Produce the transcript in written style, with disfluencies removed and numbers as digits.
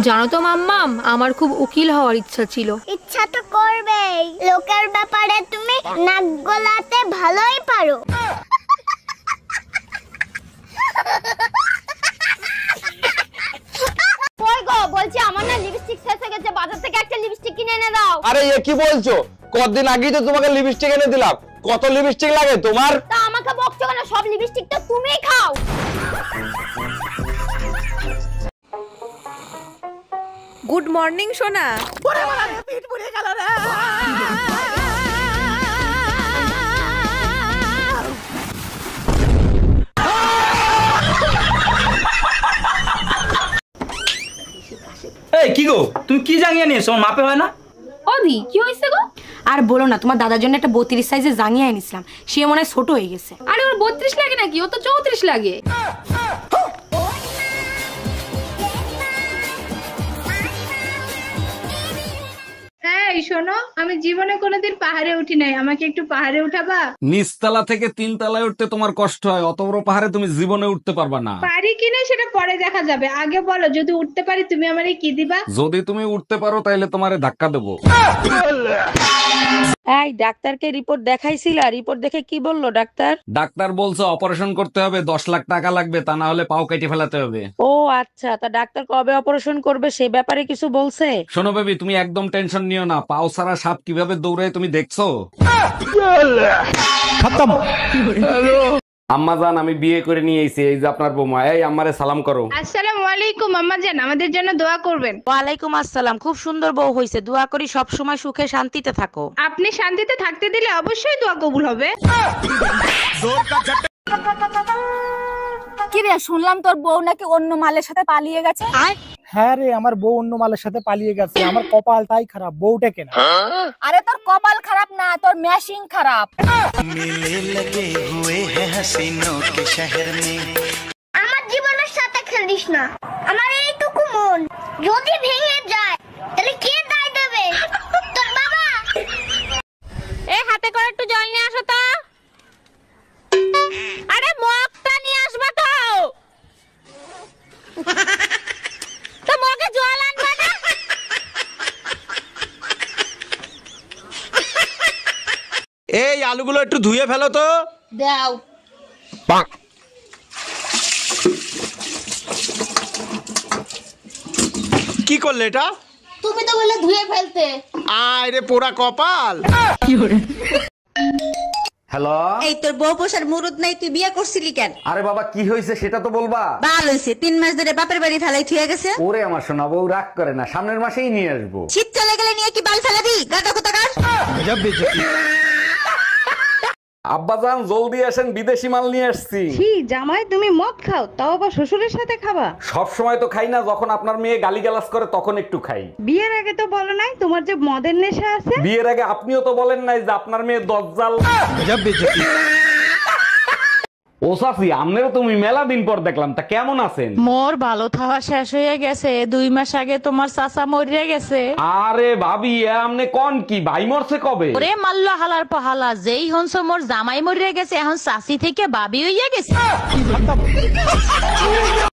জানো তো মাম্মাম, আমার খুব উকিল হওয়ার ইচ্ছা ছিল। ইচ্ছা তো করবেই, লোকের ব্যাপারে তুমি নাক গলাতে ভালোই পারো। কই গো, বলছি আমার না লিপস্টিক শেষ হয়ে গেছে, বাজার থেকে একটা লিপস্টিক কিনে এনে দাও। আরে এ কি বলছো? কতদিন আগেই তো তোমাকে লিপস্টিক এনে দিলাম। কত লিপস্টিক লাগে তোমার? তা আমাকে বকছো কেন? সব লিপস্টিক তো তুমিই খাও। গুড মর্নিং সোনা। এই কি গো, তুমি কি জাঙ্গিয়া নিয়েছো? আমার মাপে হয় না। ওদি কি হইছে গো? আর বলো না, তোমার দাদার জন্য একটা 32 সাইজের জাঙ্গিয়া এনেছিলাম, সে মনে হয় ছোট হয়ে গেছে। আরে ওর 32 লাগে নাকি, ও তো 34 লাগে। এই শোনো, আমি জীবনে কোনোদিন পাহাড়ে উঠি নাই, আমাকে একটু পাহাড়ে উঠাবা? নিচতলা থেকে 3 তলায় উঠতে তোমার কষ্ট হয়, অত বড় পাহাড়ে তুমি জীবনে উঠতে পারবা না। পারি কিনা সেটা পরে দেখা যাবে, আগে বলো যদি উঠতে পারি তুমি আমারে কি দিবা? যদি তুমি উঠতে পারো তাহলে তোমারে ধাক্কা দেবো। এই ডাক্তারকে রিপোর্ট দেখাইছিল, রিপোর্ট দেখে কি বললো ডাক্তার? ডাক্তার বলছে অপারেশন করতে হবে, 10 লাখ টাকা লাগবে, তা না হলে পাও কেটে ফেলাতে হবে। ও আচ্ছা, তা ডাক্তার কবে অপারেশন করবে সে ব্যাপারে কিছু বলছে? শোনো বেবি, তুমি একদম টেনশন নিও না, পাও ছাড়া সাপ কিভাবে দৌড়ায় তুমি দেখছো? আম্মা জান, আমি বিয়ে করে নিয়ে এসেছি, এই যে আপনার বৌমা। এই আম্মারে সালাম করো। আসসালামু আলাইকুম আম্মা জান, আমাদের জন্য দোয়া করবেন। ওয়ালাইকুম আসসালাম, খুব সুন্দর বউ হইছে, দোয়া করি সব সময় সুখে শান্তিতে থাকো। আপনি শান্তিতে থাকতে দিলে অবশ্যই দোয়া কবুল হবে। কি রে, শুনলাম তোর বউ নাকি অন্য মালের সাথে পালিয়ে গেছে। হ্যাঁ রে, আমার বউ অন্য মালের সাথে পালিয়ে গেছে। আমার কপালটাই খারাপ, বউটা কেনা। আরে তোর কপাল খারাপ না, তোর ম্যাশিং খারাপ। আমার জীবনের সাথে খেলিস না, আমার এইটুকু মন যদি ভেঙে যায় তাহলে কে দায় দেবে? তোর বাবা। এই হাতে করে একটু জল নিয়ে আসো তো। আরে মগটা নিয়ে আসবা তো। তো মগে জল আনবা না? এই আলুগুলো একটু ধুয়ে ফেলো তো। দাও। কি করলে এটা? তুমি তো বলে ধুয়ে ফেলতে। আয় রে পোড়া কপাল। হ্যালো, এই তোর বউ পোষার মুরুদ নাই, তুই বিয়ে করছিলি কেন? আরে বাবা কি হয়েছে সেটা তো বলবা। বাল হয়েছে, 3 মাস ধরে বাপের বাড়ি ফেলাই থুয়ে গেছে। ওরে আমার সোনা বউ, রাগ করে না, সামনের মাসেই নিয়ে আসবো। শীত চলে গেলে নিয়ে কি বাল ফেলাবি? গাদা কোথাকার। আব্বাজান জলদি আসেন, বিদেশি মাল নিয়ে আসছি। কি জামাই তুমি মদ খাও, তাও আবার শ্বশুরের সাথে খাবা? সব সময় তো খাই না, যখন আপনার মেয়ে গালিগালাজ করে তখন একটু খাই। বিয়ের আগে তো বলো নাই তোমার যে মদের নেশা আছে। বিয়ের আগে আপনিও তো বলেন নাই যে আপনার মেয়ে দজ্জাল। ও সাফি, আমনেরও তুমি মেলা দিন পর দেখলাম, তা কেমন আছেন? মোর ভালো থাওয়া শেষ হয়ে গেছে, 2 মাস আগে তোমার চাচা মরিয়া গেছে। আরে ভাবি, এ আমনে কোন কি, ভাই মরছে কবে? ওরে মাল্ল হালার পহালা, যেই হনস মোর জামাই মরিয়া গেছে, এখন চাচি থেকে বাবি হইয়া গেছে।